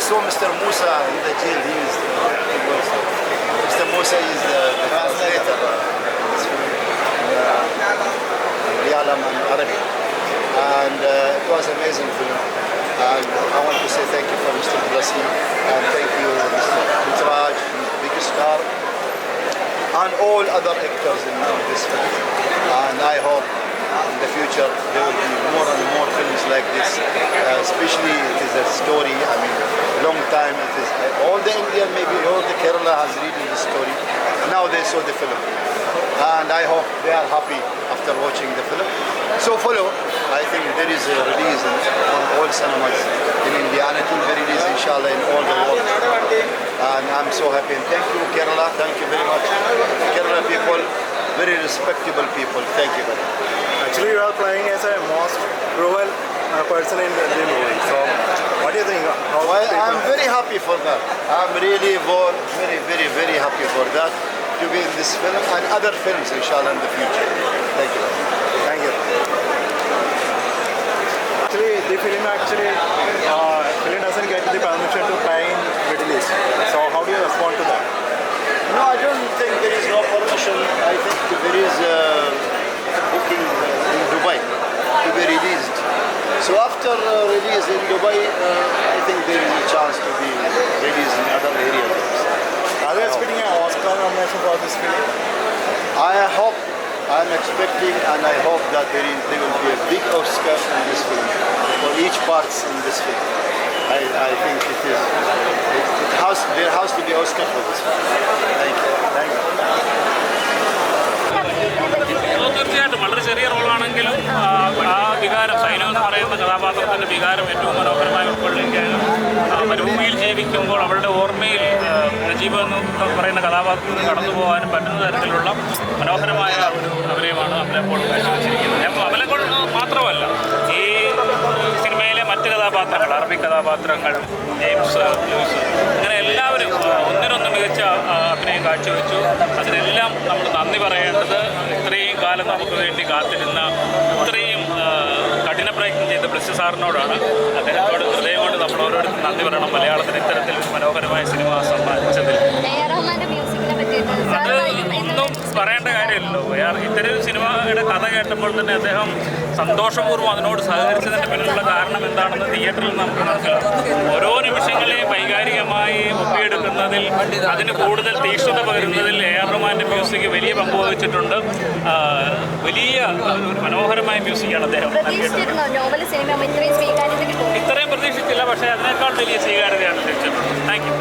saw Mr. Musa in the jail. Mr. Musa is the translator. Yalam and Arabic. And it was an amazing film. And I want to say thank you for Mr. Blasi and thank you Mr. Mitraj, Big Star, and all other actors in this film. And I hope in the future there will be more and more films like this. Especially it is a story, I mean, long time it is. All the Indian, maybe all the Kerala has read this story. Now they saw the film. And I hope they are happy after watching the film. So follow, I think there is a release on all cinemas in India and it will be released inshallah in all the world. And I'm so happy and thank you Kerala, thank you very much. Kerala people, very respectable people, thank you very much. Actually you are playing as a most cruel person in the movie. So what do you think? Well, I'm very happy for that. I'm really very happy for that. To be in this film and other films inshallah in the future. Thank you. Thank you. Actually, the film doesn't get the permission to play in Middle East. So how do you respond to that? No, I don't think there is no permission. I think there is a booking in Dubai to be released. So after release in Dubai, I think there is a chance to be released in other areas. Are you expecting an Oscar nomination for this film? I'm expecting and I hope that there will be a big Oscar in this film for each part in this film. I think there has to be Oscar for this film. Thank you. Thank you. തീർച്ചയായിട്ടും വളരെ ചെറിയ റോളാണെങ്കിലും ആ വികാരം സൈനോ എന്ന് പറയുന്ന കഥാപാത്രത്തിൻ്റെ വികാരം ഏറ്റവും മനോഹരമായി ഉൾക്കൊള്ളിക്കാനും മരുഭൂമിയിൽ ജീവിക്കുമ്പോൾ അവളുടെ ഓർമ്മയിൽ നജീബ് എന്ന് പറയുന്ന കഥാപാത്രത്തിന് കടന്നു പോകാനും പറ്റുന്ന തരത്തിലുള്ള മനോഹരമായ ഒരു അഭിനയമാണ് അമലപ്പോൾ കാഴ്ചവെച്ചിരിക്കുന്നത്. ഞാൻ അമലപ്പോൾ മാത്രമല്ല ഈ സിനിമയിലെ മറ്റ് കഥാപാത്രങ്ങൾ, അറബിക് കഥാപാത്രങ്ങൾ, ജെയിംസ് ലൂയിസ്, അങ്ങനെ എല്ലാവരും ഒന്നിനൊന്ന് മികച്ച അഭിനയം കാഴ്ചവെച്ചു. അതിനെല്ലാം നമ്മൾ നന്ദി പറയേണ്ടത് ഇത്രയും കാലം നമുക്ക് വേണ്ടി കാത്തിരുന്ന ഇത്രയും കഠിന പ്രയത്നം ചെയ്ത ബ്ലസ് സാറിനോടാണ്. അദ്ദേഹത്തോട് ഹൃദയം കൊണ്ട് നമ്മൾ ഓരോരുത്തരും നന്ദി പറയണം. മലയാളത്തിന് ഇത്തരത്തിൽ മനോഹരമായ സിനിമ സമ്മാനിച്ചതിൽ അത് ഒന്നും പറയേണ്ട കാര്യമില്ലല്ലോ. ഇത്തരം സിനിമയുടെ കഥ കേട്ടപ്പോൾ തന്നെ അദ്ദേഹം സന്തോഷപൂർവ്വം അതിനോട് സഹകരിച്ചതിൻ്റെ പിന്നിലുള്ള കാരണം എന്താണെന്ന് തിയേറ്ററിൽ നമുക്ക് മനസ്സിലാവും. ഓരോ നിമിഷങ്ങളെയും വൈകാരികമായി ഒപ്പിയെടുക്കുന്നതിൽ അതിന് കൂടുതൽ തീക്ഷ്ണത പകരുന്നതിൽ എ.ആർ. റഹ്മാൻ്റെ മ്യൂസിക് വലിയ പങ്ക് വഹിച്ചിട്ടുണ്ട്. വലിയ ഒരു മനോഹരമായ മ്യൂസിക്കാണ് അദ്ദേഹം നൽകിയിട്ടുള്ളത്. ഇത്രയും പ്രതീക്ഷിച്ചില്ല, പക്ഷേ അതിനേക്കാൾ വലിയ സ്വീകാര്യതയാണ് ലഭിച്ചിട്ടുള്ളത്. Thank you.